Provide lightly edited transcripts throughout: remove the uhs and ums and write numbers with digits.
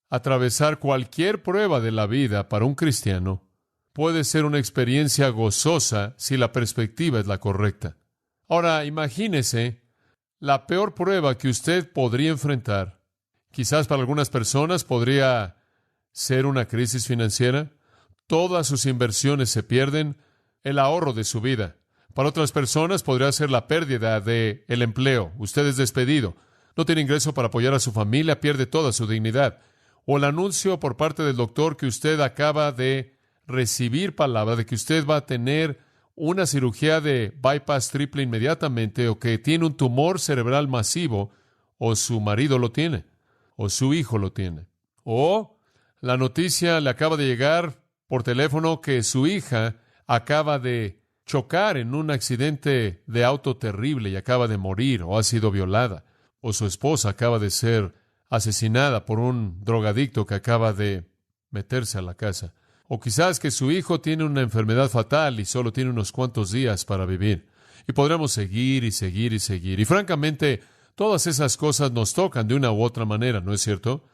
Atravesar cualquier prueba de la vida para un cristiano puede ser una experiencia gozosa si la perspectiva es la correcta. Ahora, imagínese la peor prueba que usted podría enfrentar. Quizás para algunas personas podría ser una crisis financiera. Todas sus inversiones se pierden, el ahorro de su vida. Para otras personas podría ser la pérdida del empleo. Usted es despedido, no tiene ingreso para apoyar a su familia, pierde toda su dignidad. O el anuncio por parte del doctor que usted acaba de recibir palabra de que usted va a tener una cirugía de bypass triple inmediatamente, o que tiene un tumor cerebral masivo, o su marido lo tiene, o su hijo lo tiene. O la noticia le acaba de llegar por teléfono que su hija acaba de chocar en un accidente de auto terrible y acaba de morir, o ha sido violada, o su esposa acaba de ser asesinada por un drogadicto que acaba de meterse a la casa. O quizás que su hijo tiene una enfermedad fatal y solo tiene unos cuantos días para vivir. Y podremos seguir y seguir y seguir. Y francamente, todas esas cosas nos tocan de una u otra manera, ¿no es cierto?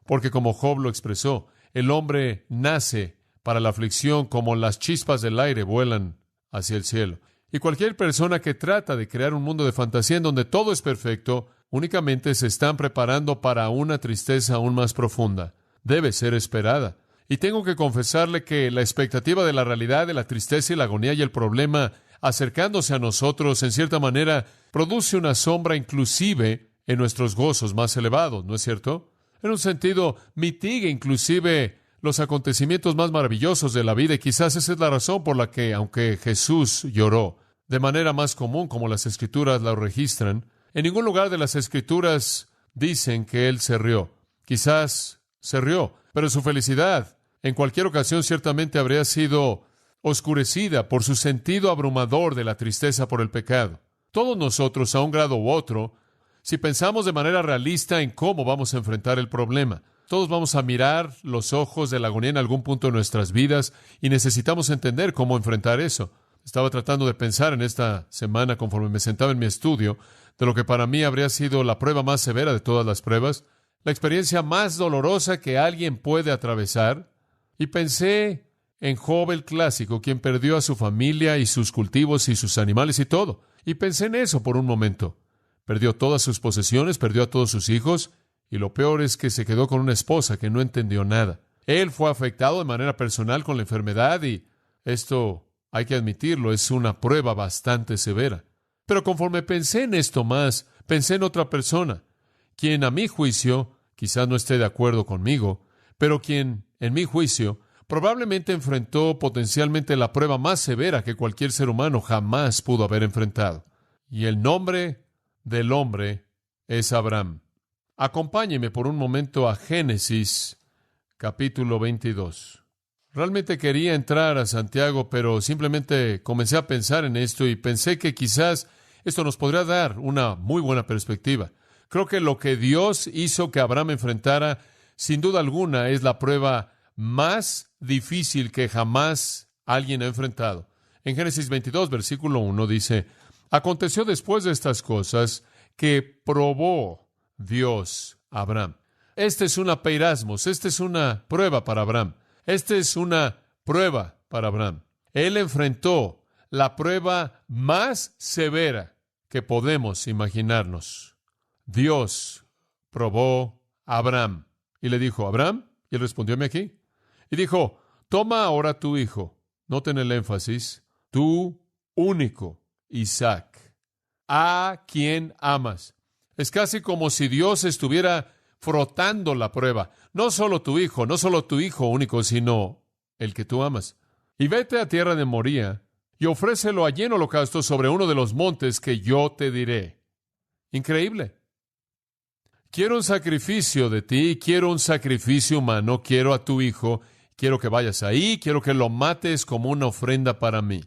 Porque como Job lo expresó, el hombre nace para la aflicción como las chispas del aire vuelan hacia el cielo. Y cualquier persona que trata de crear un mundo de fantasía en donde todo es perfecto, únicamente se están preparando para una tristeza aún más profunda. Debe ser esperada. Y tengo que confesarle que la expectativa de la realidad, de la tristeza y la agonía y el problema acercándose a nosotros, en cierta manera, produce una sombra inclusive en nuestros gozos más elevados, ¿no es cierto? En un sentido, mitiga inclusive los acontecimientos más maravillosos de la vida, y quizás esa es la razón por la que, aunque Jesús lloró de manera más común, como las Escrituras la registran, en ningún lugar de las Escrituras dicen que Él se rió. Quizás se rió, pero su felicidad, en cualquier ocasión, ciertamente habría sido oscurecida por su sentido abrumador de la tristeza por el pecado. Todos nosotros, a un grado u otro, si pensamos de manera realista en cómo vamos a enfrentar el problema, todos vamos a mirar los ojos de la agonía en algún punto de nuestras vidas y necesitamos entender cómo enfrentar eso. Estaba tratando de pensar en esta semana, conforme me sentaba en mi estudio, de lo que para mí habría sido la prueba más severa de todas las pruebas, la experiencia más dolorosa que alguien puede atravesar, y pensé en Job el clásico, quien perdió a su familia y sus cultivos y sus animales y todo. Y pensé en eso por un momento. Perdió todas sus posesiones, perdió a todos sus hijos, y lo peor es que se quedó con una esposa que no entendió nada. Él fue afectado de manera personal con la enfermedad, y esto, hay que admitirlo, es una prueba bastante severa. Pero conforme pensé en esto más, pensé en otra persona, quien a mi juicio, quizás no esté de acuerdo conmigo, pero quien, en mi juicio, probablemente enfrentó potencialmente la prueba más severa que cualquier ser humano jamás pudo haber enfrentado. Y el nombre del hombre es Abraham. Acompáñeme por un momento a Génesis, capítulo 22. Realmente quería entrar a Santiago, pero simplemente comencé a pensar en esto y pensé que quizás esto nos podría dar una muy buena perspectiva. Creo que lo que Dios hizo que Abraham enfrentara, sin duda alguna, es la prueba más difícil que jamás alguien ha enfrentado. En Génesis 22, versículo 1 dice: aconteció después de estas cosas que probó Dios a Abraham. Este es una peirasmos, esta es una prueba para Abraham. Esta es una prueba para Abraham. Él enfrentó la prueba más severa que podemos imaginarnos. Dios probó a Abraham y le dijo: Abraham, y él respondió: heme aquí. Y dijo: toma ahora tu hijo, noten el énfasis, tu único Isaac, a quien amas. Es casi como si Dios estuviera frotando la prueba. No solo tu hijo único, sino el que tú amas. Y vete a tierra de Moría y ofrécelo allí en holocausto sobre uno de los montes que yo te diré. Increíble. Quiero un sacrificio de ti, quiero un sacrificio humano, quiero a tu hijo, quiero que vayas ahí, quiero que lo mates como una ofrenda para mí.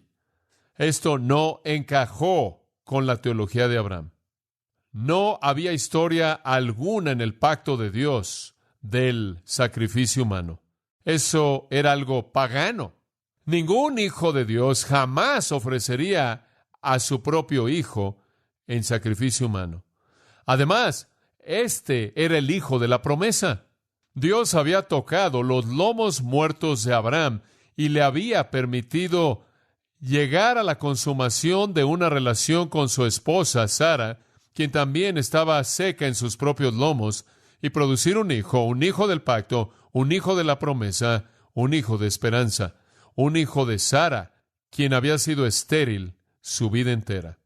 Esto no encajó con la teología de Abraham. No había historia alguna en el pacto de Dios del sacrificio humano. Eso era algo pagano. Ningún hijo de Dios jamás ofrecería a su propio hijo en sacrificio humano. Además, este era el hijo de la promesa. Dios había tocado los lomos muertos de Abraham y le había permitido llegar a la consumación de una relación con su esposa, Sara, quien también estaba seca en sus propios lomos, y producir un hijo del pacto, un hijo de la promesa, un hijo de esperanza, un hijo de Sara, quien había sido estéril su vida entera.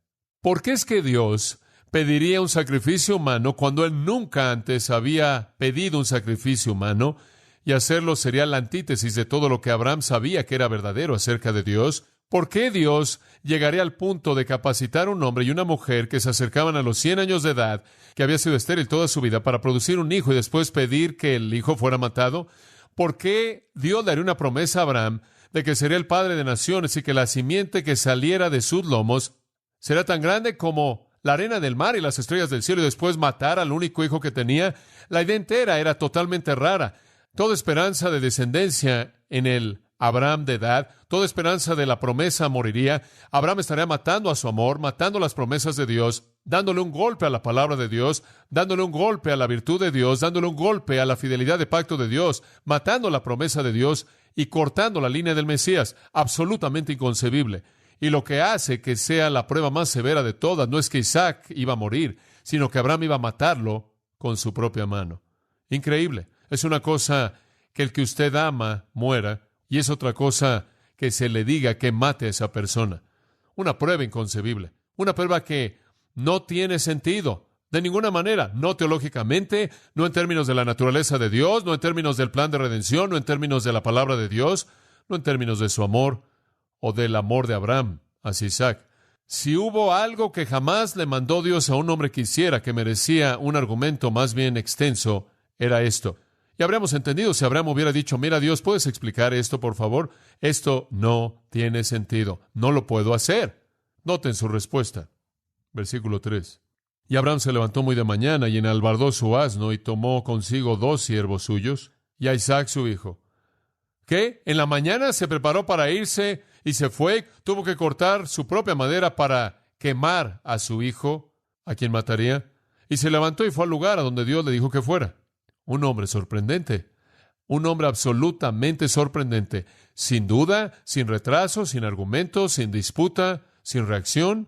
¿Por qué es que Dios pediría un sacrificio humano cuando Él nunca antes había pedido un sacrificio humano? Y hacerlo sería la antítesis de todo lo que Abraham sabía que era verdadero acerca de Dios. ¿Por qué Dios llegaría al punto de capacitar a un hombre y una mujer que se acercaban a los 100 años de edad, que había sido estéril toda su vida, para producir un hijo y después pedir que el hijo fuera matado? ¿Por qué Dios le haría una promesa a Abraham de que sería el padre de naciones y que la simiente que saliera de sus lomos será tan grande como la arena del mar y las estrellas del cielo, y después matar al único hijo que tenía? La idea entera era totalmente rara. Toda esperanza de descendencia en el Abraham de edad, toda esperanza de la promesa moriría. Abraham estaría matando a su amor, matando las promesas de Dios, dándole un golpe a la palabra de Dios, dándole un golpe a la virtud de Dios, dándole un golpe a la fidelidad de pacto de Dios, matando la promesa de Dios y cortando la línea del Mesías. Absolutamente inconcebible. Y lo que hace que sea la prueba más severa de todas no es que Isaac iba a morir, sino que Abraham iba a matarlo con su propia mano. Increíble. Es una cosa que el que usted ama muera, y es otra cosa que se le diga que mate a esa persona. Una prueba inconcebible. Una prueba que no tiene sentido de ninguna manera. No teológicamente, no en términos de la naturaleza de Dios, no en términos del plan de redención, no en términos de la palabra de Dios, no en términos de su amor o del amor de Abraham hacia Isaac. Si hubo algo que jamás le mandó Dios a un hombre que hiciera que merecía un argumento más bien extenso, era esto. Y habríamos entendido si Abraham hubiera dicho: mira, Dios, ¿puedes explicar esto, por favor? Esto no tiene sentido. No lo puedo hacer. Noten su respuesta. Versículo 3. Y Abraham se levantó muy de mañana y enalbardó su asno y tomó consigo 2 siervos suyos y a Isaac su hijo. ¿Qué? En la mañana se preparó para irse y se fue. Tuvo que cortar su propia madera para quemar a su hijo, a quien mataría. Y se levantó y fue al lugar a donde Dios le dijo que fuera. Un hombre sorprendente, un hombre absolutamente sorprendente, sin duda, sin retraso, sin argumentos, sin disputa, sin reacción.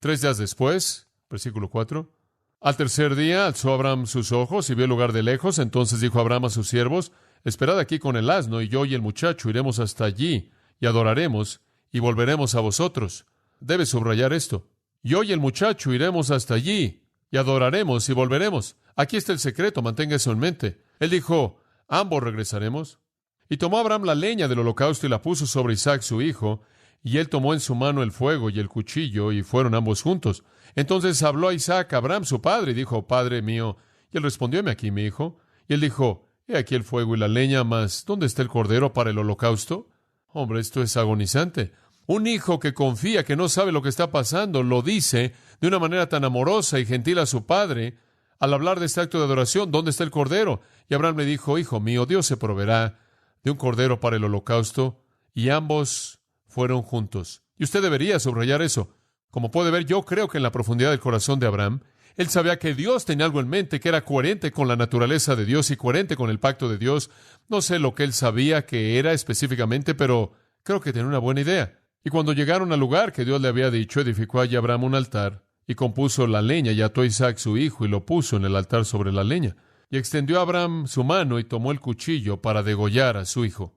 3 días después, versículo 4, al tercer día alzó Abraham sus ojos y vio el lugar de lejos. Entonces dijo Abraham a sus siervos: esperad aquí con el asno, y yo y el muchacho iremos hasta allí, y adoraremos, y volveremos a vosotros. Debe subrayar esto. Yo y el muchacho iremos hasta allí, y adoraremos, y volveremos. Aquí está el secreto, mantenga eso en mente. Él dijo: ambos regresaremos. Y tomó Abraham la leña del holocausto y la puso sobre Isaac su hijo, y él tomó en su mano el fuego y el cuchillo, y fueron ambos juntos. Entonces habló a Isaac a Abraham su padre, y dijo: Padre mío. Y él respondió: heme aquí, mi hijo. Y él dijo: he aquí el fuego y la leña, mas ¿dónde está el cordero para el holocausto? Hombre, esto es agonizante. Un hijo que confía, que no sabe lo que está pasando, lo dice de una manera tan amorosa y gentil a su padre, al hablar de este acto de adoración: ¿dónde está el cordero? Y Abraham le dijo: hijo mío, Dios se proveerá de un cordero para el holocausto. Y ambos fueron juntos. Y usted debería subrayar eso. Como puede ver, yo creo que en la profundidad del corazón de Abraham, él sabía que Dios tenía algo en mente que era coherente con la naturaleza de Dios y coherente con el pacto de Dios. No sé lo que él sabía que era específicamente, pero creo que tenía una buena idea. Y cuando llegaron al lugar que Dios le había dicho, edificó allí Abraham un altar, y compuso la leña, y ató a Isaac su hijo, y lo puso en el altar sobre la leña. Y extendió a Abraham su mano, y tomó el cuchillo para degollar a su hijo.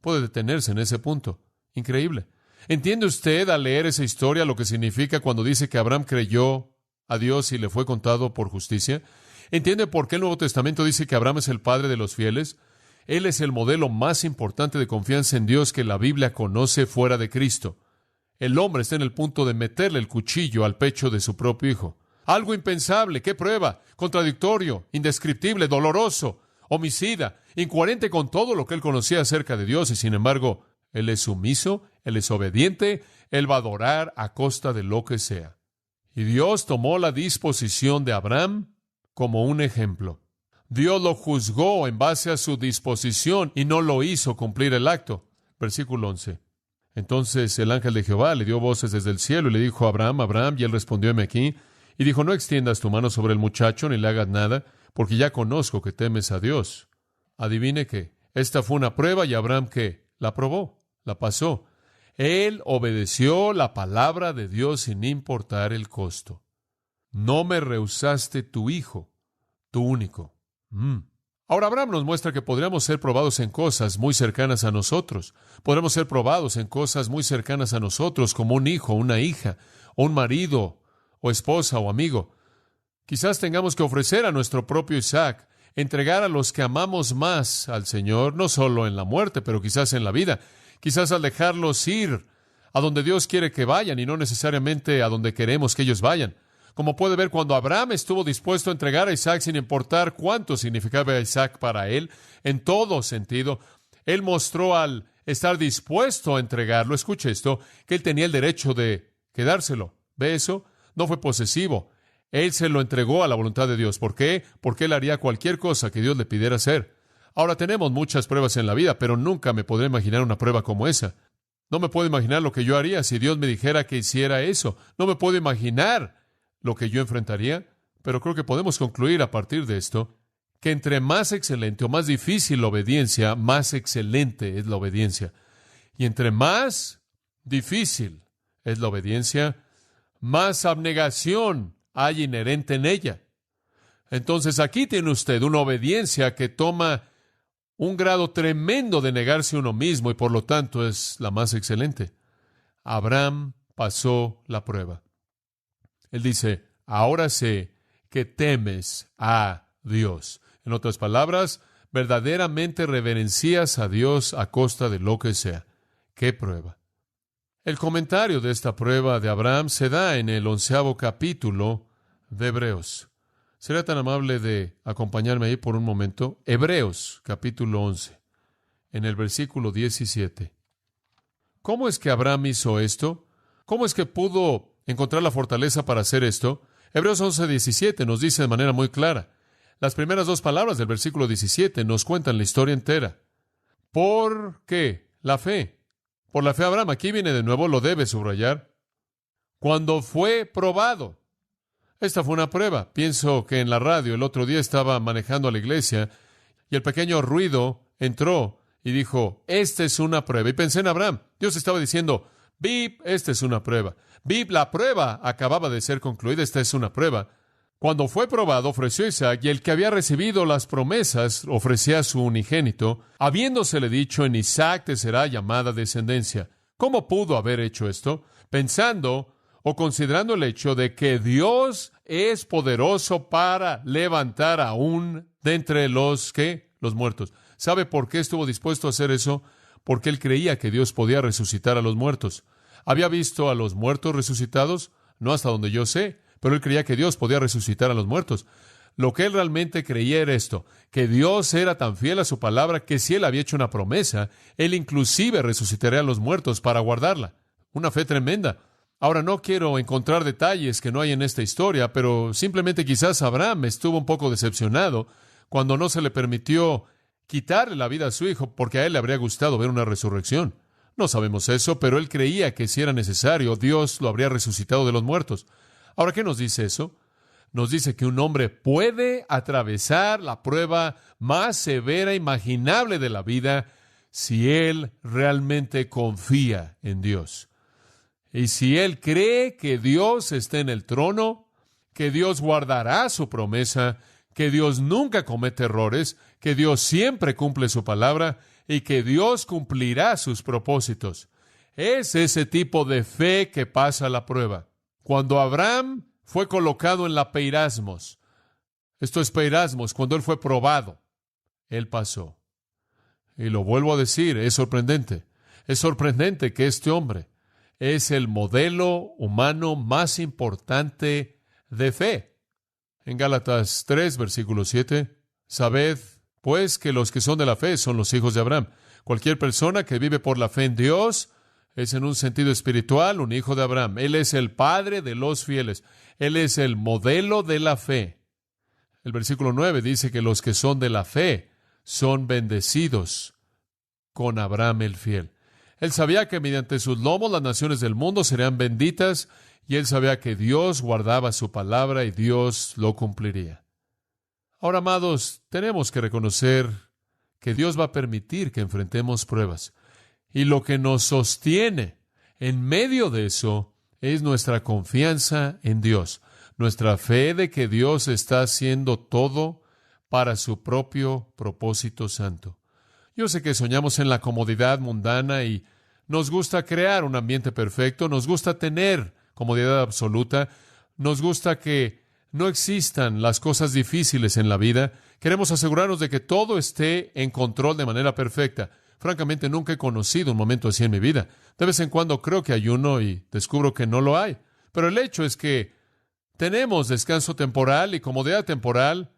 Puede detenerse en ese punto. Increíble. ¿Entiende usted al leer esa historia lo que significa cuando dice que Abraham creyó a Dios y le fue contado por justicia? ¿Entiende por qué el Nuevo Testamento dice que Abraham es el padre de los fieles? Él es el modelo más importante de confianza en Dios que la Biblia conoce fuera de Cristo. El hombre está en el punto de meterle el cuchillo al pecho de su propio hijo. Algo impensable, ¿qué prueba? Contradictorio, indescriptible, doloroso, homicida, incoherente con todo lo que él conocía acerca de Dios, y sin embargo, él es sumiso, él es obediente, él va a adorar a costa de lo que sea. Y Dios tomó la disposición de Abraham como un ejemplo. Dios lo juzgó en base a su disposición y no lo hizo cumplir el acto. Versículo 11. Entonces el ángel de Jehová le dio voces desde el cielo y le dijo a Abraham: Abraham, y él respondió: heme aquí. Y dijo: no extiendas tu mano sobre el muchacho ni le hagas nada, porque ya conozco que temes a Dios. Adivine qué. Esta fue una prueba y Abraham, ¿qué? La probó, la pasó. Él obedeció la palabra de Dios sin importar el costo. No me rehusaste tu hijo, tu único. Ahora Abraham nos muestra que podríamos ser probados en cosas muy cercanas a nosotros. Podremos ser probados en cosas muy cercanas a nosotros, como un hijo, una hija, o un marido, o esposa, o amigo. Quizás tengamos que ofrecer a nuestro propio Isaac, entregar a los que amamos más al Señor, no solo en la muerte, pero quizás en la vida. Quizás al dejarlos ir a donde Dios quiere que vayan y no necesariamente a donde queremos que ellos vayan. Como puede ver, cuando Abraham estuvo dispuesto a entregar a Isaac sin importar cuánto significaba Isaac para él, en todo sentido, él mostró al estar dispuesto a entregarlo, escuche esto, que él tenía el derecho de quedárselo. ¿Ve eso? No fue posesivo. Él se lo entregó a la voluntad de Dios. ¿Por qué? Porque él haría cualquier cosa que Dios le pidiera hacer. Ahora tenemos muchas pruebas en la vida, pero nunca me podré imaginar una prueba como esa. No me puedo imaginar lo que yo haría si Dios me dijera que hiciera eso. No me puedo imaginar lo que yo enfrentaría, pero creo que podemos concluir a partir de esto que entre más excelente o más difícil la obediencia, más excelente es la obediencia. Y entre más difícil es la obediencia, más abnegación hay inherente en ella. Entonces aquí tiene usted una obediencia que toma un grado tremendo de negarse a uno mismo y por lo tanto es la más excelente. Abraham pasó la prueba. Él dice, ahora sé que temes a Dios. En otras palabras, verdaderamente reverencias a Dios a costa de lo que sea. ¡Qué prueba! El comentario de esta prueba de Abraham se da en el 11º capítulo de Hebreos. ¿Sería tan amable de acompañarme ahí por un momento? Hebreos, capítulo 11, en el versículo 17. ¿Cómo es que Abraham hizo esto? ¿Cómo es que pudo encontrar la fortaleza para hacer esto? Hebreos 11:17 nos dice de manera muy clara. Las primeras dos palabras del versículo 17 nos cuentan la historia entera. ¿Por qué? La fe. Por la fe Abraham, aquí viene de nuevo, lo debe subrayar. Cuando fue probado. Esta fue una prueba. Pienso que en la radio el otro día estaba manejando a la iglesia y el pequeño ruido entró y dijo, esta es una prueba. Y pensé en Abraham. Dios estaba diciendo, Bip, esta es una prueba. Bip, la prueba acababa de ser concluida, esta es una prueba. Cuando fue probado, ofreció a Isaac, y el que había recibido las promesas ofrecía a su unigénito, habiéndosele dicho, en Isaac te será llamada descendencia. ¿Cómo pudo haber hecho esto? Pensando o considerando el hecho de que Dios es poderoso para levantar aún de entre los muertos. ¿Sabe por qué estuvo dispuesto a hacer eso? Porque él creía que Dios podía resucitar a los muertos. ¿Había visto a los muertos resucitados? No hasta donde yo sé, pero él creía que Dios podía resucitar a los muertos. Lo que él realmente creía era esto, que Dios era tan fiel a su palabra que si él había hecho una promesa, él inclusive resucitaría a los muertos para guardarla. Una fe tremenda. Ahora, no quiero encontrar detalles que no hay en esta historia, pero simplemente quizás Abraham estuvo un poco decepcionado cuando no se le permitió quitarle la vida a su hijo, porque a él le habría gustado ver una resurrección. No sabemos eso, pero él creía que si era necesario, Dios lo habría resucitado de los muertos. Ahora, ¿qué nos dice eso? Nos dice que un hombre puede atravesar la prueba más severa imaginable de la vida si él realmente confía en Dios. Y si él cree que Dios está en el trono, que Dios guardará su promesa, que Dios nunca comete errores, que Dios siempre cumple su palabra y que Dios cumplirá sus propósitos. Es ese tipo de fe que pasa la prueba. Cuando Abraham fue colocado en la peirasmos, esto es peirasmos, cuando él fue probado, él pasó. Y lo vuelvo a decir, es sorprendente. Es sorprendente que este hombre es el modelo humano más importante de fe. En Gálatas 3, versículo 7, sabed, pues, que los que son de la fe son los hijos de Abraham. Cualquier persona que vive por la fe en Dios es en un sentido espiritual un hijo de Abraham. Él es el padre de los fieles. Él es el modelo de la fe. El versículo 9 dice que los que son de la fe son bendecidos con Abraham el fiel. Él sabía que mediante sus lomos las naciones del mundo serían benditas, y él sabía que Dios guardaba su palabra y Dios lo cumpliría. Ahora, amados, tenemos que reconocer que Dios va a permitir que enfrentemos pruebas. Y lo que nos sostiene en medio de eso es nuestra confianza en Dios, nuestra fe de que Dios está haciendo todo para su propio propósito santo. Yo sé que soñamos en la comodidad mundana y nos gusta crear un ambiente perfecto, nos gusta tener comodidad absoluta, nos gusta que no existan las cosas difíciles en la vida. Queremos asegurarnos de que todo esté en control de manera perfecta. Francamente, nunca he conocido un momento así en mi vida. De vez en cuando creo que hay uno y descubro que no lo hay. Pero el hecho es que tenemos descanso temporal y comodidad temporal.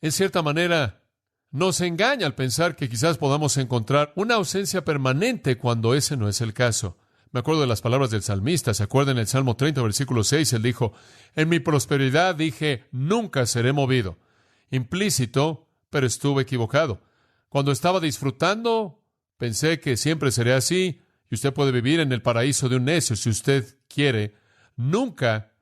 En cierta manera, nos engaña al pensar que quizás podamos encontrar una ausencia permanente cuando ese no es el caso. Me acuerdo de las palabras del salmista. ¿Se acuerdan? En el Salmo 30, versículo 6, él dijo, en mi prosperidad dije, nunca seré movido. Implícito, pero estuve equivocado. Cuando estaba disfrutando, pensé que siempre seré así, y usted puede vivir en el paraíso de un necio si usted quiere. Nunca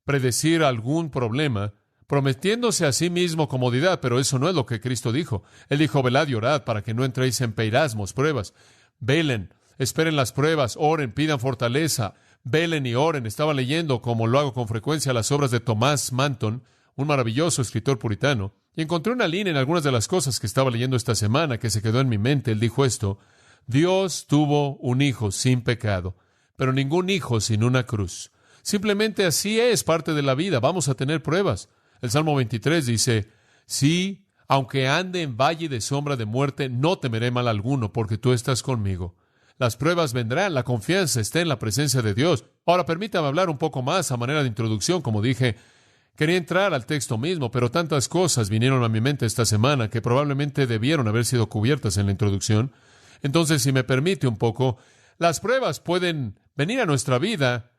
predecir algún problema, prometiéndose a sí mismo comodidad, pero eso no es lo que Cristo dijo. Él dijo, velad y orad para que no entréis en peirasmos, pruebas. Velen, esperen las pruebas, oren, pidan fortaleza, velen y oren. Estaba leyendo, como lo hago con frecuencia, las obras de Thomas Manton, un maravilloso escritor puritano, y encontré una línea en algunas de las cosas que estaba leyendo esta semana que se quedó en mi mente. Él dijo esto: Dios tuvo un hijo sin pecado, pero ningún hijo sin una cruz. Simplemente así es parte de la vida. Vamos a tener pruebas. El Salmo 23 dice, sí, aunque ande en valle de sombra de muerte, no temeré mal alguno, porque tú estás conmigo. Las pruebas vendrán, la confianza está en la presencia de Dios. Ahora, permítame hablar un poco más a manera de introducción. Como dije, quería entrar al texto mismo, pero tantas cosas vinieron a mi mente esta semana que probablemente debieron haber sido cubiertas en la introducción. Entonces, si me permite un poco, las pruebas pueden venir a nuestra vida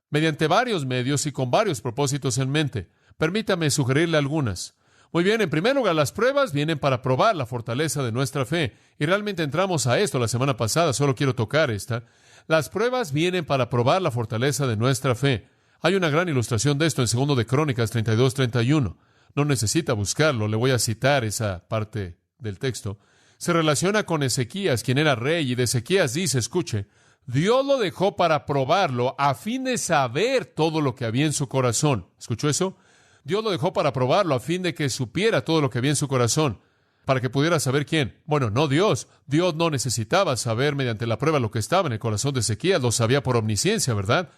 mediante varios medios y con varios propósitos en mente. Permítame sugerirle algunas. Muy bien, en primer lugar, las pruebas vienen para probar la fortaleza de nuestra fe. Y realmente entramos a esto la semana pasada, solo quiero tocar esta. Las pruebas vienen para probar la fortaleza de nuestra fe. Hay una gran ilustración de esto en 2 de Crónicas 32-31. No necesita buscarlo, le voy a citar esa parte del texto. Se relaciona con Ezequías, quien era rey, y de Ezequías dice, escuche, Dios lo dejó para probarlo a fin de saber todo lo que había en su corazón. ¿Escuchó eso? Dios lo dejó para probarlo a fin de que supiera todo lo que había en su corazón, para que pudiera saber quién. Bueno, no Dios. Dios no necesitaba saber mediante la prueba lo que estaba en el corazón de Ezequías, lo sabía por omnisciencia, ¿verdad?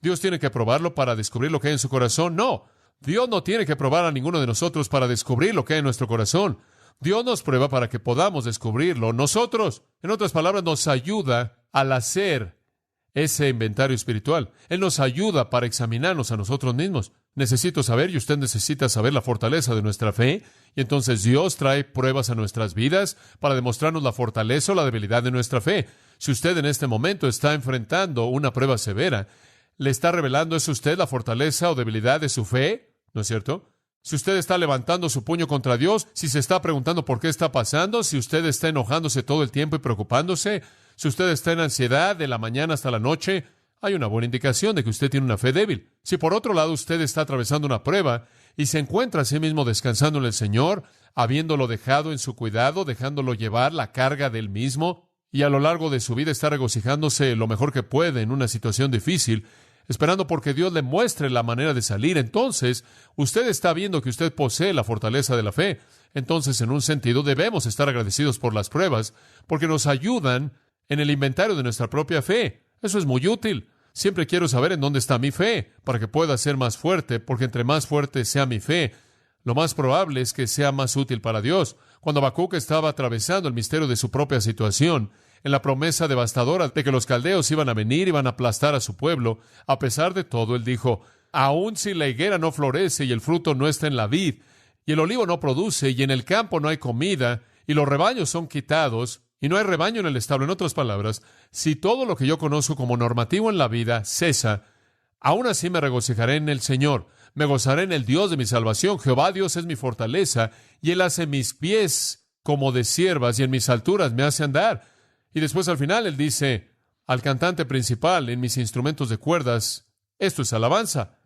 Dios tiene que probarlo para descubrir lo que hay en su corazón. No, Dios no tiene que probar a ninguno de nosotros para descubrir lo que hay en nuestro corazón. Dios nos prueba para que podamos descubrirlo nosotros. En otras palabras, nos ayuda al hacer ese inventario espiritual. Él nos ayuda para examinarnos a nosotros mismos. Necesito saber, y usted necesita saber, la fortaleza de nuestra fe, y entonces Dios trae pruebas a nuestras vidas para demostrarnos la fortaleza o la debilidad de nuestra fe. Si usted en este momento está enfrentando una prueba severa, ¿le está revelando eso a usted la fortaleza o debilidad de su fe? ¿No es cierto? Si usted está levantando su puño contra Dios, si se está preguntando por qué está pasando, si usted está enojándose todo el tiempo y preocupándose, si usted está en ansiedad de la mañana hasta la noche, hay una buena indicación de que usted tiene una fe débil. Si por otro lado usted está atravesando una prueba y se encuentra a sí mismo descansando en el Señor, habiéndolo dejado en su cuidado, dejándolo llevar la carga del mismo, y a lo largo de su vida está regocijándose lo mejor que puede en una situación difícil, esperando porque Dios le muestre la manera de salir, entonces usted está viendo que usted posee la fortaleza de la fe. Entonces, en un sentido, debemos estar agradecidos por las pruebas, porque nos ayudan en el inventario de nuestra propia fe. Eso es muy útil. Siempre quiero saber en dónde está mi fe, para que pueda ser más fuerte, porque entre más fuerte sea mi fe, lo más probable es que sea más útil para Dios. Cuando Habacuc estaba atravesando el misterio de su propia situación, en la promesa devastadora de que los caldeos iban a venir, iban a aplastar a su pueblo, a pesar de todo, él dijo, aun si la higuera no florece y el fruto no está en la vid, y el olivo no produce, y en el campo no hay comida, y los rebaños son quitados, y no hay rebaño en el establo. En otras palabras, si todo lo que yo conozco como normativo en la vida cesa, aún así me regocijaré en el Señor, me gozaré en el Dios de mi salvación. Jehová Dios es mi fortaleza, y Él hace mis pies como de ciervas, y en mis alturas me hace andar. Y después al final Él dice al cantante principal, en mis instrumentos de cuerdas, esto es alabanza.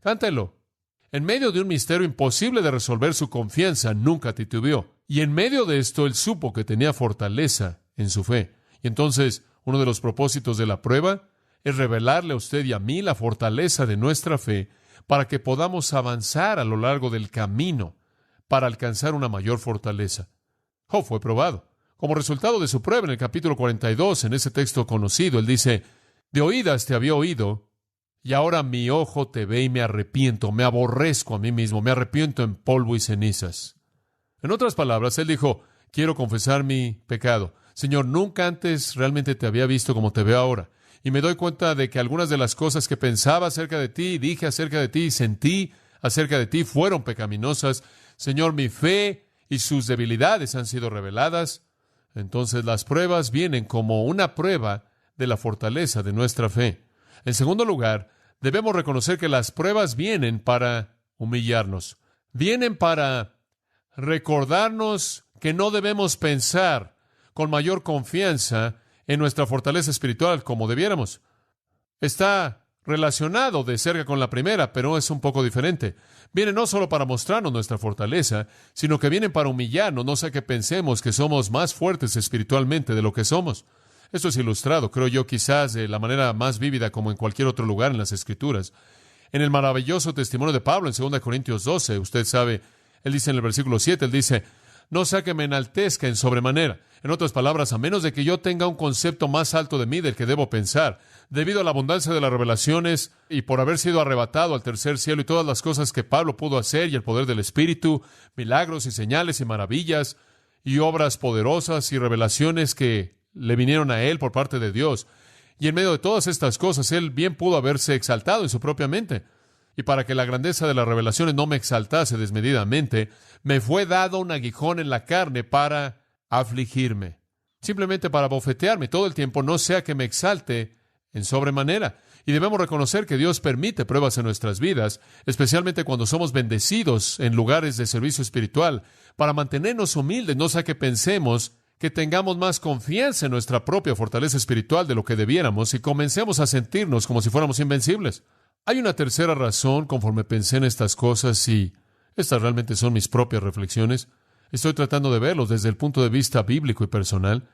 Cántelo. En medio de un misterio imposible de resolver, su confianza nunca titubeó. Y en medio de esto, él supo que tenía fortaleza en su fe. Y entonces, uno de los propósitos de la prueba es revelarle a usted y a mí la fortaleza de nuestra fe para que podamos avanzar a lo largo del camino para alcanzar una mayor fortaleza. Job fue probado. Como resultado de su prueba, en el capítulo 42, en ese texto conocido, él dice: de oídas te había oído, y ahora mi ojo te ve y me arrepiento, me aborrezco a mí mismo, me arrepiento en polvo y cenizas. En otras palabras, él dijo: quiero confesar mi pecado. Señor, nunca antes realmente te había visto como te veo ahora. Y me doy cuenta de que algunas de las cosas que pensaba acerca de ti, dije acerca de ti, sentí acerca de ti, fueron pecaminosas. Señor, mi fe y sus debilidades han sido reveladas. Entonces las pruebas vienen como una prueba de la fortaleza de nuestra fe. En segundo lugar, debemos reconocer que las pruebas vienen para humillarnos. Vienen para recordarnos que no debemos pensar con mayor confianza en nuestra fortaleza espiritual como debiéramos. Está relacionado de cerca con la primera, pero es un poco diferente. Vienen no solo para mostrarnos nuestra fortaleza, sino que vienen para humillarnos, no sea que pensemos que somos más fuertes espiritualmente de lo que somos. Esto es ilustrado, creo yo, quizás de la manera más vívida como en cualquier otro lugar en las Escrituras. En el maravilloso testimonio de Pablo en 2 Corintios 12, usted sabe, él dice en el versículo 7, él dice: no sea que me enaltezca en sobremanera. En otras palabras, a menos de que yo tenga un concepto más alto de mí del que debo pensar, debido a la abundancia de las revelaciones y por haber sido arrebatado al tercer cielo y todas las cosas que Pablo pudo hacer y el poder del Espíritu, milagros y señales y maravillas y obras poderosas y revelaciones que le vinieron a él por parte de Dios. Y en medio de todas estas cosas, él bien pudo haberse exaltado en su propia mente. Y para que la grandeza de las revelaciones no me exaltase desmedidamente, me fue dado un aguijón en la carne para afligirme, simplemente para bofetearme todo el tiempo, no sea que me exalte en sobremanera. Y debemos reconocer que Dios permite pruebas en nuestras vidas, especialmente cuando somos bendecidos en lugares de servicio espiritual, para mantenernos humildes, no sea que pensemos que tengamos más confianza en nuestra propia fortaleza espiritual de lo que debiéramos y comencemos a sentirnos como si fuéramos invencibles. Hay una tercera razón conforme pensé en estas cosas, y estas realmente son mis propias reflexiones. Estoy tratando de verlos desde el punto de vista bíblico y personal.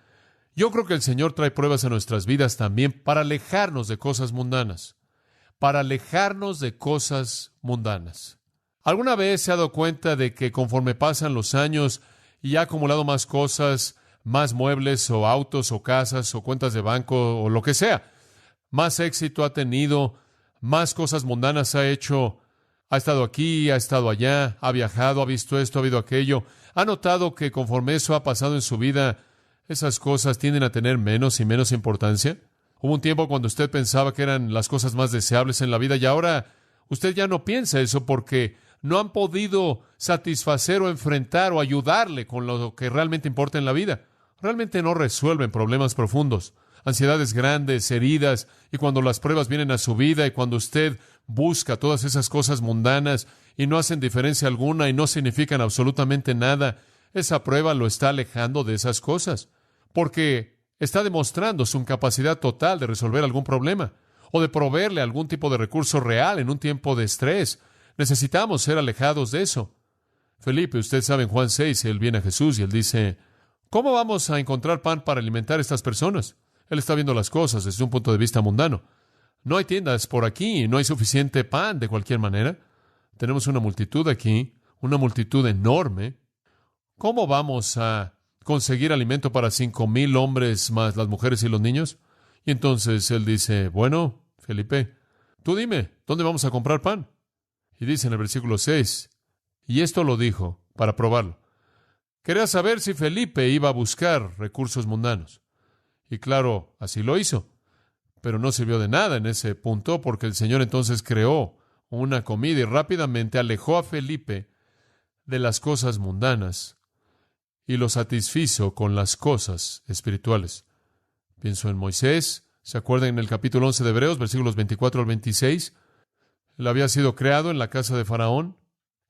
Yo creo que el Señor trae pruebas a nuestras vidas también para alejarnos de cosas mundanas. Para alejarnos de cosas mundanas. ¿Alguna vez se ha dado cuenta de que conforme pasan los años y ha acumulado más cosas, más muebles o autos o casas o cuentas de banco o lo que sea, más éxito ha tenido, más cosas mundanas ha hecho, ha estado aquí, ha estado allá, ha viajado, ha visto esto, ha habido aquello? ¿Ha notado que conforme eso ha pasado en su vida, esas cosas tienden a tener menos y menos importancia? Hubo un tiempo cuando usted pensaba que eran las cosas más deseables en la vida y ahora usted ya no piensa eso porque no han podido satisfacer o enfrentar o ayudarle con lo que realmente importa en la vida. Realmente no resuelven problemas profundos, ansiedades grandes, heridas, y cuando las pruebas vienen a su vida y cuando usted busca todas esas cosas mundanas y no hacen diferencia alguna y no significan absolutamente nada, esa prueba lo está alejando de esas cosas, porque está demostrando su incapacidad total de resolver algún problema o de proveerle algún tipo de recurso real en un tiempo de estrés. Necesitamos ser alejados de eso. Felipe, usted sabe, en Juan 6, él viene a Jesús y él dice: ¿cómo vamos a encontrar pan para alimentar a estas personas? Él está viendo las cosas desde un punto de vista mundano. No hay tiendas por aquí, no hay suficiente pan de cualquier manera. Tenemos una multitud aquí, una multitud enorme. ¿Cómo vamos a conseguir alimento para 5,000 hombres más las mujeres y los niños? Y entonces él dice: bueno, Felipe, tú dime, ¿dónde vamos a comprar pan? Y dice en el versículo 6, y esto lo dijo para probarlo. Quería saber si Felipe iba a buscar recursos mundanos. Y claro, así lo hizo. Pero no sirvió de nada en ese punto, porque el Señor entonces creó una comida y rápidamente alejó a Felipe de las cosas mundanas y lo satisfizo con las cosas espirituales. Pienso en Moisés. ¿Se acuerdan en el capítulo 11 de Hebreos, versículos 24 al 26? Él había sido creado en la casa de Faraón.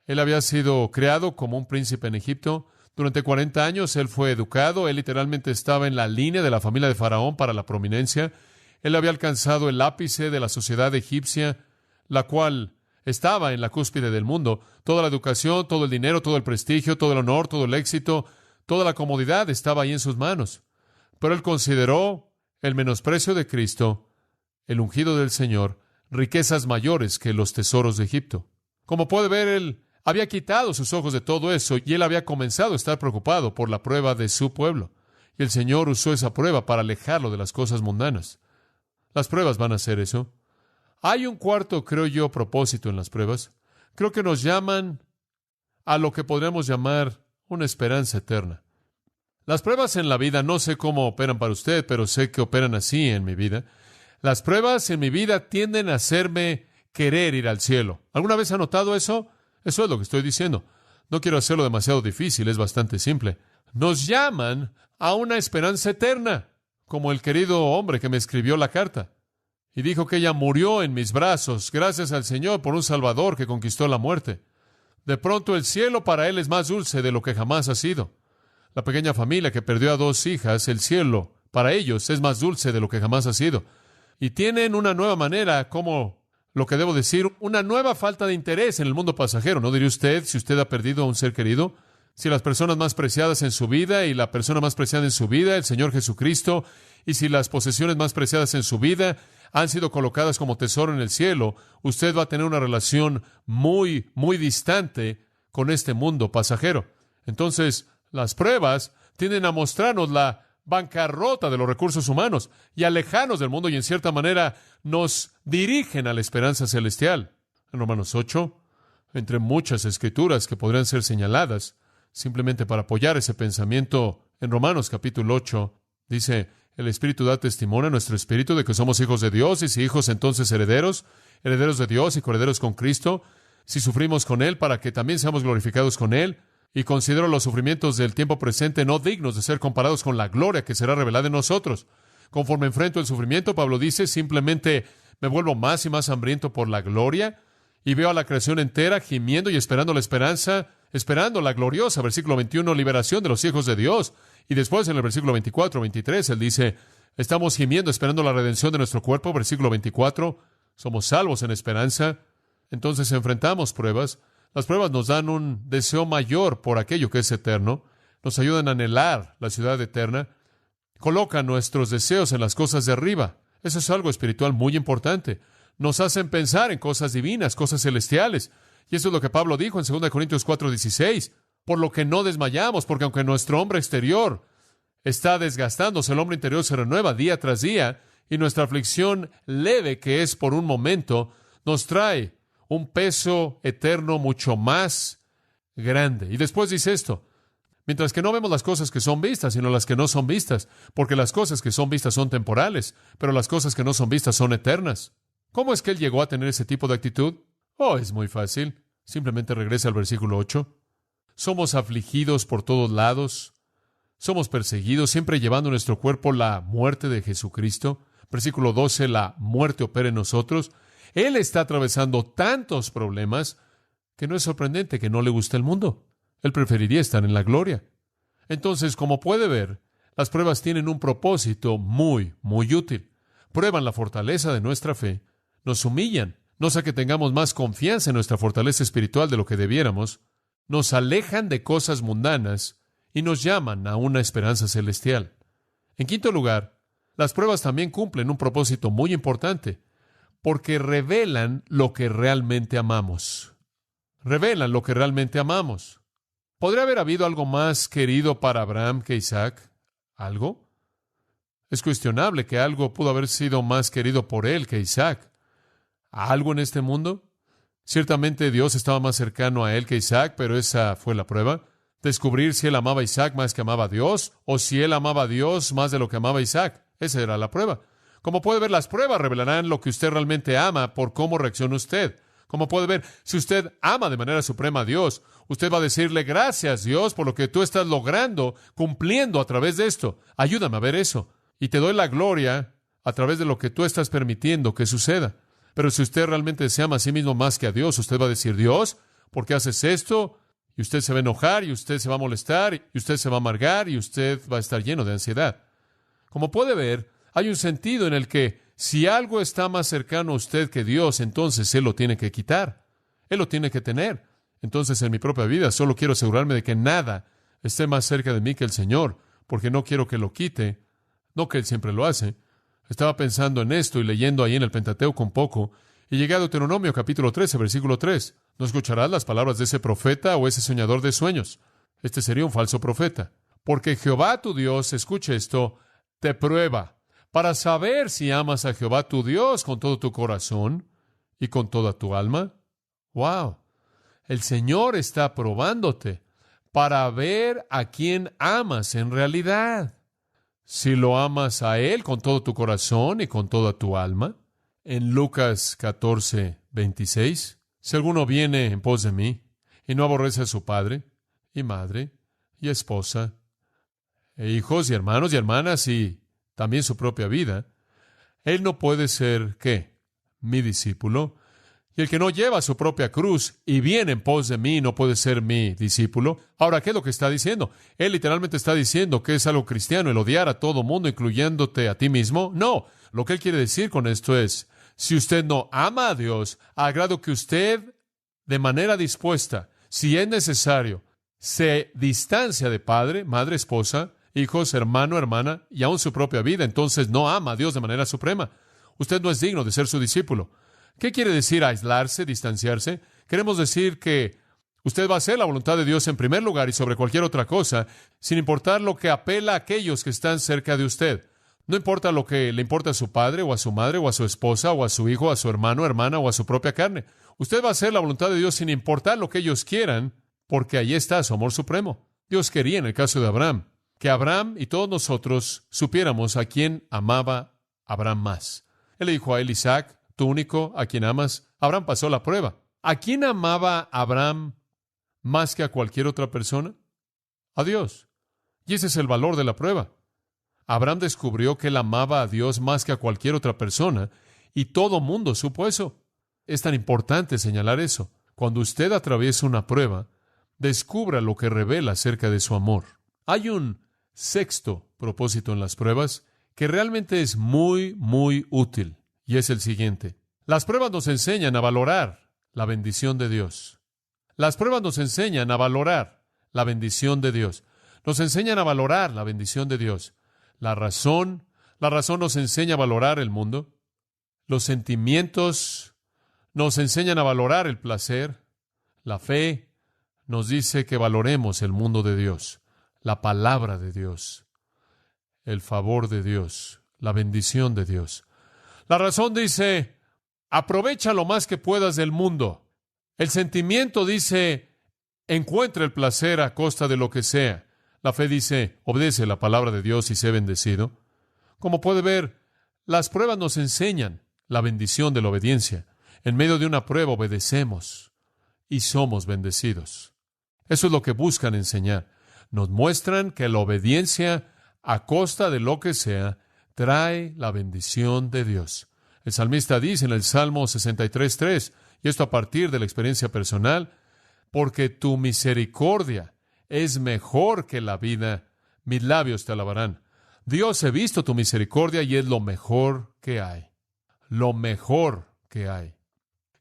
Él había sido creado como un príncipe en Egipto. Durante 40 años él fue educado. Él literalmente estaba en la línea de la familia de Faraón para la prominencia. Él había alcanzado el ápice de la sociedad egipcia, la cual estaba en la cúspide del mundo. Toda la educación, todo el dinero, todo el prestigio, todo el honor, todo el éxito, toda la comodidad estaba ahí en sus manos. Pero él consideró el menosprecio de Cristo, el ungido del Señor, riquezas mayores que los tesoros de Egipto. Como puede ver, él había quitado sus ojos de todo eso y él había comenzado a estar preocupado por la prueba de su pueblo. Y el Señor usó esa prueba para alejarlo de las cosas mundanas. Las pruebas van a hacer eso. Hay un cuarto, creo yo, propósito en las pruebas. Creo que nos llaman a lo que podríamos llamar una esperanza eterna. Las pruebas en la vida, no sé cómo operan para usted, pero sé que operan así en mi vida. Las pruebas en mi vida tienden a hacerme querer ir al cielo. ¿Alguna vez ha notado eso? Eso es lo que estoy diciendo. No quiero hacerlo demasiado difícil, es bastante simple. Nos llaman a una esperanza eterna, como el querido hombre que me escribió la carta y dijo que ella murió en mis brazos, gracias al Señor por un Salvador que conquistó la muerte. De pronto el cielo para él es más dulce de lo que jamás ha sido. La pequeña familia que perdió a 2 hijas, el cielo para ellos es más dulce de lo que jamás ha sido. Y tienen una nueva manera, como lo que debo decir, una nueva falta de interés en el mundo pasajero. ¿No diría usted, si usted ha perdido a un ser querido? Si las personas más preciadas en su vida y la persona más preciada en su vida, el Señor Jesucristo, y si las posesiones más preciadas en su vida han sido colocadas como tesoro en el cielo, usted va a tener una relación muy, muy distante con este mundo pasajero. Entonces, las pruebas tienden a mostrarnos la bancarrota de los recursos humanos y alejarnos del mundo y en cierta manera nos dirigen a la esperanza celestial. En Romanos 8, entre muchas escrituras que podrían ser señaladas, simplemente para apoyar ese pensamiento, en Romanos capítulo 8, dice: el Espíritu da testimonio a nuestro espíritu de que somos hijos de Dios, y si hijos, entonces herederos, herederos de Dios y coherederos con Cristo, si sufrimos con Él, para que también seamos glorificados con Él. Y considero los sufrimientos del tiempo presente no dignos de ser comparados con la gloria que será revelada en nosotros. Conforme enfrento el sufrimiento, Pablo dice, simplemente me vuelvo más y más hambriento por la gloria, y veo a la creación entera gimiendo y esperando la esperanza, esperando la gloriosa, versículo 21, liberación de los hijos de Dios. Y después en el versículo 24, 23, él dice, estamos gimiendo, esperando la redención de nuestro cuerpo, versículo 24, somos salvos en esperanza. Entonces enfrentamos pruebas. Las pruebas nos dan un deseo mayor por aquello que es eterno, nos ayudan a anhelar la ciudad eterna, colocan nuestros deseos en las cosas de arriba. Eso es algo espiritual muy importante. Nos hacen pensar en cosas divinas, cosas celestiales. Y eso es lo que Pablo dijo en 2 Corintios 4:16. Por lo que no desmayamos, porque aunque nuestro hombre exterior está desgastándose, el hombre interior se renueva día tras día, y nuestra aflicción leve, que es por un momento, nos trae un peso eterno mucho más grande. Y después dice esto: mientras que no vemos las cosas que son vistas, sino las que no son vistas, porque las cosas que son vistas son temporales, pero las cosas que no son vistas son eternas. ¿Cómo es que él llegó a tener ese tipo de actitud? Oh, es muy fácil. Simplemente regresa al versículo 8. Somos afligidos por todos lados. Somos perseguidos, siempre llevando en nuestro cuerpo la muerte de Jesucristo. Versículo 12, la muerte opera en nosotros. Él está atravesando tantos problemas que no es sorprendente que no le guste el mundo. Él preferiría estar en la gloria. Entonces, como puede ver, las pruebas tienen un propósito muy, muy útil. Prueban la fortaleza de nuestra fe, nos humillan, no sea que tengamos más confianza en nuestra fortaleza espiritual de lo que debiéramos, nos alejan de cosas mundanas y nos llaman a una esperanza celestial. En quinto lugar, las pruebas también cumplen un propósito muy importante, porque revelan lo que realmente amamos. Revelan lo que realmente amamos. ¿Podría haber habido algo más querido para Abraham que Isaac? ¿Algo? Es cuestionable que algo pudo haber sido más querido por él que Isaac. ¿Algo en este mundo? Ciertamente Dios estaba más cercano a él que Isaac, pero esa fue la prueba. Descubrir si él amaba a Isaac más que amaba a Dios, o si él amaba a Dios más de lo que amaba a Isaac. Esa era la prueba. Como puede ver, las pruebas revelarán lo que usted realmente ama por cómo reacciona usted. Como puede ver, si usted ama de manera suprema a Dios, usted va a decirle, gracias Dios por lo que tú estás logrando, cumpliendo a través de esto. Ayúdame a ver eso. Y te doy la gloria a través de lo que tú estás permitiendo que suceda. Pero si usted realmente se ama a sí mismo más que a Dios, usted va a decir, Dios, ¿por qué haces esto? Y usted se va a enojar, y usted se va a molestar, y usted se va a amargar, y usted va a estar lleno de ansiedad. Como puede ver, hay un sentido en el que si algo está más cercano a usted que Dios, entonces Él lo tiene que quitar. Él lo tiene que tener. Entonces, en mi propia vida, solo quiero asegurarme de que nada esté más cerca de mí que el Señor, porque no quiero que lo quite, no que Él siempre lo hace. Estaba pensando en esto y leyendo ahí en el Pentateuco un poco, y llegué a Deuteronomio capítulo 13, versículo 3. No escucharás las palabras de ese profeta o ese soñador de sueños. Este sería un falso profeta. Porque Jehová tu Dios, escuche esto, te prueba para saber si amas a Jehová tu Dios con todo tu corazón y con toda tu alma. ¡Wow! El Señor está probándote para ver a quién amas en realidad. Si lo amas a Él con todo tu corazón y con toda tu alma. En Lucas 14, 26, si alguno viene en pos de mí y no aborrece a su padre y madre y esposa e hijos y hermanos y hermanas y también su propia vida, él no puede ser, ¿qué? Mi discípulo. Y el que no lleva su propia cruz y viene en pos de mí no puede ser mi discípulo. Ahora, ¿qué es lo que está diciendo? Él literalmente está diciendo que es algo cristiano el odiar a todo mundo, incluyéndote a ti mismo. No, lo que él quiere decir con esto es, si usted no ama a Dios, a grado que usted, de manera dispuesta, si es necesario, se distancia de padre, madre, esposa, hijos, hermano, hermana, y aún su propia vida, entonces no ama a Dios de manera suprema. Usted no es digno de ser su discípulo. ¿Qué quiere decir aislarse, distanciarse? Queremos decir que usted va a hacer la voluntad de Dios en primer lugar y sobre cualquier otra cosa, sin importar lo que apela a aquellos que están cerca de usted. No importa lo que le importa a su padre, o a su madre, o a su esposa, o a su hijo, a su hermano, hermana, o a su propia carne. Usted va a hacer la voluntad de Dios sin importar lo que ellos quieran, porque ahí está su amor supremo. Dios quería, en el caso de Abraham, que Abraham y todos nosotros supiéramos a quién amaba Abraham más. Él le dijo a él, Isaac, tu único, a quien amas. Abraham pasó la prueba. ¿A quién amaba Abraham más que a cualquier otra persona? A Dios. Y ese es el valor de la prueba. Abraham descubrió que él amaba a Dios más que a cualquier otra persona, y todo mundo supo eso. Es tan importante señalar eso. Cuando usted atraviesa una prueba, descubra lo que revela acerca de su amor. Hay un sexto propósito en las pruebas que realmente es muy, muy útil, y es el siguiente. Las pruebas nos enseñan a valorar la bendición de Dios. Las pruebas nos enseñan a valorar la bendición de Dios. Nos enseñan a valorar la bendición de Dios. La razón nos enseña a valorar el mundo. Los sentimientos nos enseñan a valorar el placer. La fe nos dice que valoremos el mundo de Dios, la palabra de Dios, el favor de Dios, la bendición de Dios. La razón dice, aprovecha lo más que puedas del mundo. El sentimiento dice, encuentra el placer a costa de lo que sea. La fe dice, obedece la palabra de Dios y sé bendecido. Como puede ver, las pruebas nos enseñan la bendición de la obediencia. En medio de una prueba obedecemos y somos bendecidos. Eso es lo que buscan enseñar. Nos muestran que la obediencia, a costa de lo que sea, trae la bendición de Dios. El salmista dice en el Salmo 63:3, y esto a partir de la experiencia personal, porque tu misericordia es mejor que la vida, mis labios te alabarán. Dios, he visto tu misericordia y es lo mejor que hay. Lo mejor que hay.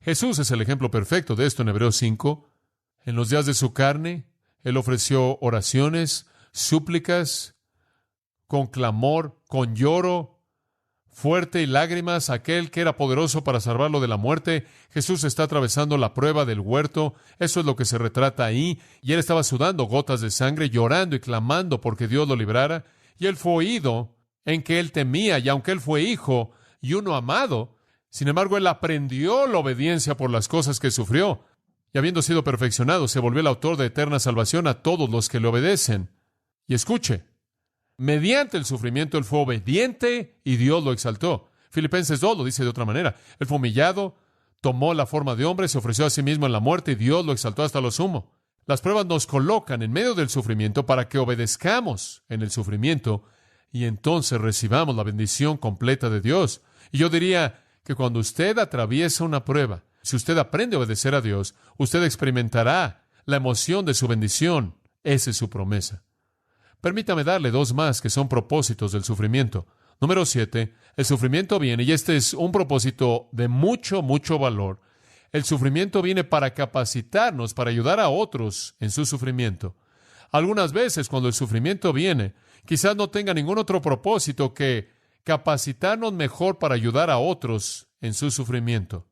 Jesús es el ejemplo perfecto de esto en Hebreos 5. En los días de su carne, Él ofreció oraciones, súplicas, con clamor, con lloro fuerte y lágrimas, aquel que era poderoso para salvarlo de la muerte. Jesús está atravesando la prueba del huerto. Eso es lo que se retrata ahí. Y Él estaba sudando gotas de sangre, llorando y clamando porque Dios lo librara. Y Él fue oído en que Él temía, y aunque Él fue hijo y uno amado, sin embargo, Él aprendió la obediencia por las cosas que sufrió. Y habiendo sido perfeccionado, se volvió el autor de eterna salvación a todos los que le obedecen. Y escuche, mediante el sufrimiento Él fue obediente y Dios lo exaltó. Filipenses 2 lo dice de otra manera. Él fue humillado, tomó la forma de hombre, se ofreció a sí mismo en la muerte y Dios lo exaltó hasta lo sumo. Las pruebas nos colocan en medio del sufrimiento para que obedezcamos en el sufrimiento y entonces recibamos la bendición completa de Dios. Y yo diría que cuando usted atraviesa una prueba, si usted aprende a obedecer a Dios, usted experimentará la emoción de su bendición. Esa es su promesa. Permítame darle dos más que son propósitos del sufrimiento. Número 7, el sufrimiento viene, y este es un propósito de mucho, mucho valor. El sufrimiento viene para capacitarnos, para ayudar a otros en su sufrimiento. Algunas veces, cuando el sufrimiento viene, quizás no tenga ningún otro propósito que capacitarnos mejor para ayudar a otros en su sufrimiento.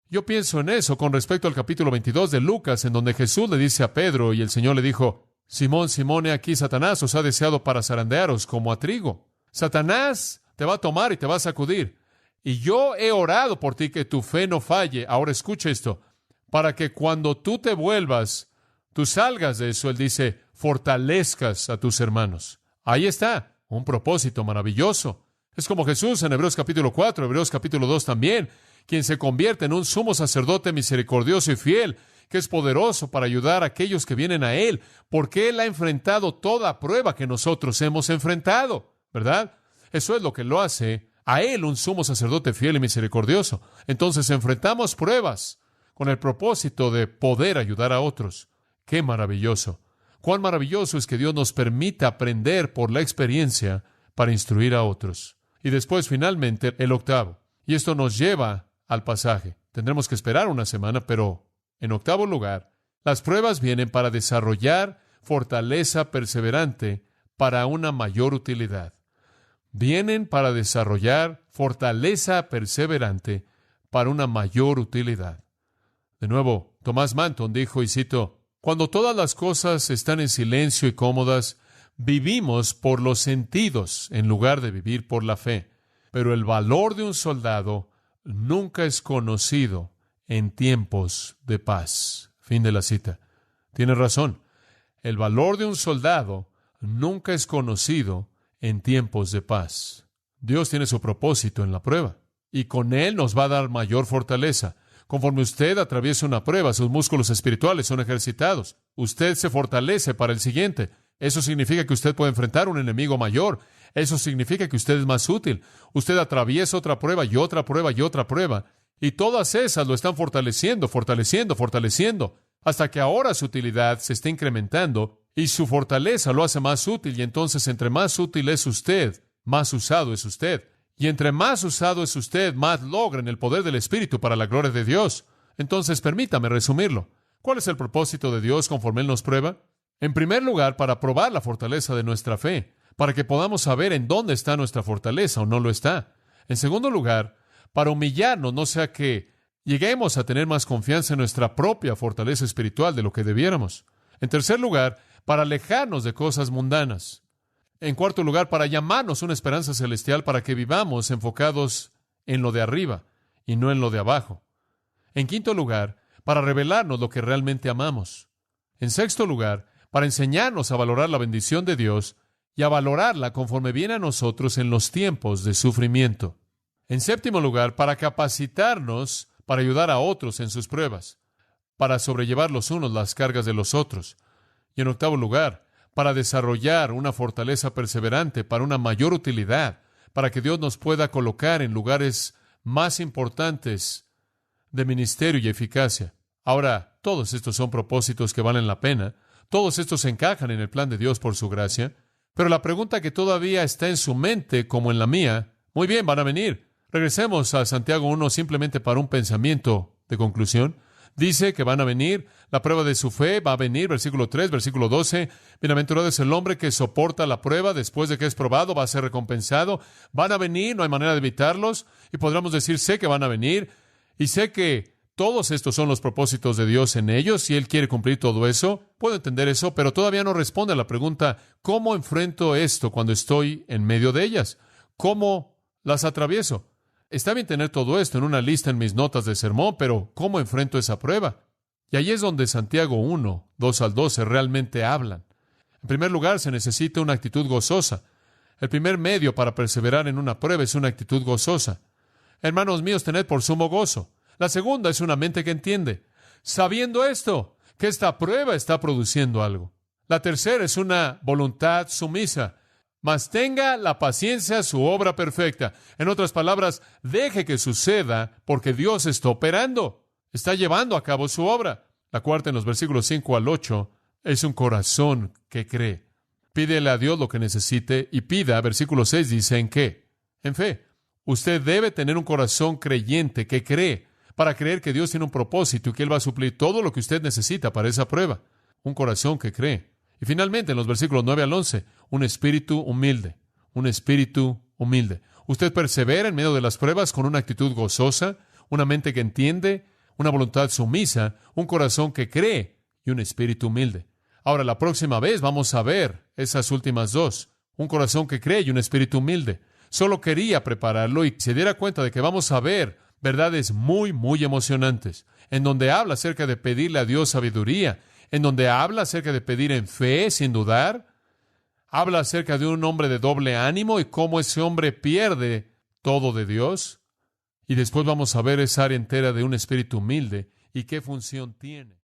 Yo pienso en eso con respecto al capítulo 22 de Lucas, en donde Jesús le dice a Pedro y el Señor le dijo: Simón, Simón, he aquí Satanás os ha deseado para zarandearos como a trigo. Satanás te va a tomar y te va a sacudir. Y yo he orado por ti que tu fe no falle. Ahora escucha esto, para que cuando tú te vuelvas, tú salgas de eso. Él dice, fortalezcas a tus hermanos. Ahí está, un propósito maravilloso. Es como Jesús en Hebreos capítulo 4, Hebreos capítulo 2 también, quien se convierte en un sumo sacerdote misericordioso y fiel, que es poderoso para ayudar a aquellos que vienen a Él, porque Él ha enfrentado toda prueba que nosotros hemos enfrentado, ¿verdad? Eso es lo que lo hace a Él un sumo sacerdote fiel y misericordioso. Entonces enfrentamos pruebas con el propósito de poder ayudar a otros. ¡Qué maravilloso! ¡Cuán maravilloso es que Dios nos permita aprender por la experiencia para instruir a otros! Y después, finalmente, el octavo. Y esto nos lleva al pasaje. Tendremos que esperar una semana, pero en octavo lugar, las pruebas vienen para desarrollar fortaleza perseverante para una mayor utilidad. Vienen para desarrollar fortaleza perseverante para una mayor utilidad. De nuevo, Thomas Manton dijo, y cito, cuando todas las cosas están en silencio y cómodas, vivimos por los sentidos en lugar de vivir por la fe. Pero el valor de un soldado nunca es conocido en tiempos de paz. Fin de la cita. Tiene razón. El valor de un soldado nunca es conocido en tiempos de paz. Dios tiene su propósito en la prueba, y con Él nos va a dar mayor fortaleza. Conforme usted atraviesa una prueba, sus músculos espirituales son ejercitados. Usted se fortalece para el siguiente. Eso significa que usted puede enfrentar un enemigo mayor. Eso significa que usted es más útil. Usted atraviesa otra prueba y otra prueba y otra prueba, y todas esas lo están fortaleciendo, hasta que ahora su utilidad se está incrementando y su fortaleza lo hace más útil, y entonces entre más útil es usted, más usado es usted. Y entre más usado es usted, más logra en el poder del Espíritu para la gloria de Dios. Entonces, permítame resumirlo. ¿Cuál es el propósito de Dios conforme Él nos prueba? En primer lugar, para probar la fortaleza de nuestra fe, para que podamos saber en dónde está nuestra fortaleza o no lo está. En segundo lugar, para humillarnos, no sea que lleguemos a tener más confianza en nuestra propia fortaleza espiritual de lo que debiéramos. En tercer lugar, para alejarnos de cosas mundanas. En cuarto lugar, para llamarnos una esperanza celestial para que vivamos enfocados en lo de arriba y no en lo de abajo. En quinto lugar, para revelarnos lo que realmente amamos. En sexto lugar, para enseñarnos a valorar la bendición de Dios y a valorarla conforme viene a nosotros en los tiempos de sufrimiento. En séptimo lugar, para capacitarnos para ayudar a otros en sus pruebas, para sobrellevar los unos las cargas de los otros. Y en octavo lugar, para desarrollar una fortaleza perseverante para una mayor utilidad, para que Dios nos pueda colocar en lugares más importantes de ministerio y eficacia. Ahora, todos estos son propósitos que valen la pena, todos estos encajan en el plan de Dios por su gracia, pero la pregunta que todavía está en su mente como en la mía, muy bien, van a venir. Regresemos a Santiago 1 simplemente para un pensamiento de conclusión. Dice que van a venir, la prueba de su fe va a venir, versículo 3, versículo 12. Bienaventurado es el hombre que soporta la prueba, después de que es probado, va a ser recompensado. Van a venir, no hay manera de evitarlos, y podríamos decir, sé que van a venir, y sé que todos estos son los propósitos de Dios en ellos, y Él quiere cumplir todo eso. Puedo entender eso, pero todavía no responde a la pregunta, ¿cómo enfrento esto cuando estoy en medio de ellas? ¿Cómo las atravieso? Está bien tener todo esto en una lista en mis notas de sermón, pero ¿cómo enfrento esa prueba? Y ahí es donde Santiago 1, 2 al 12 realmente hablan. En primer lugar, se necesita una actitud gozosa. El primer medio para perseverar en una prueba es una actitud gozosa. Hermanos míos, tened por sumo gozo. La segunda es una mente que entiende, sabiendo esto, que esta prueba está produciendo algo. La tercera es una voluntad sumisa. Mas tenga la paciencia su obra perfecta. En otras palabras, deje que suceda porque Dios está operando. Está llevando a cabo su obra. La cuarta, en los versículos 5 al 8, es un corazón que cree. Pídele a Dios lo que necesite y pida, versículo 6 dice, ¿en qué? En fe. Usted debe tener un corazón creyente que cree, para creer que Dios tiene un propósito y que Él va a suplir todo lo que usted necesita para esa prueba. Un corazón que cree. Y finalmente, en los versículos 9 al 11, un espíritu humilde. Un espíritu humilde. Usted persevera en medio de las pruebas con una actitud gozosa, una mente que entiende, una voluntad sumisa, un corazón que cree y un espíritu humilde. Ahora, la próxima vez vamos a ver esas últimas dos. Un corazón que cree y un espíritu humilde. Solo quería prepararlo y se diera cuenta de que vamos a ver verdades muy, muy emocionantes, en donde habla acerca de pedirle a Dios sabiduría, en donde habla acerca de pedir en fe, sin dudar. Habla acerca de un hombre de doble ánimo y cómo ese hombre pierde todo de Dios. Y después vamos a ver esa área entera de un espíritu humilde y qué función tiene.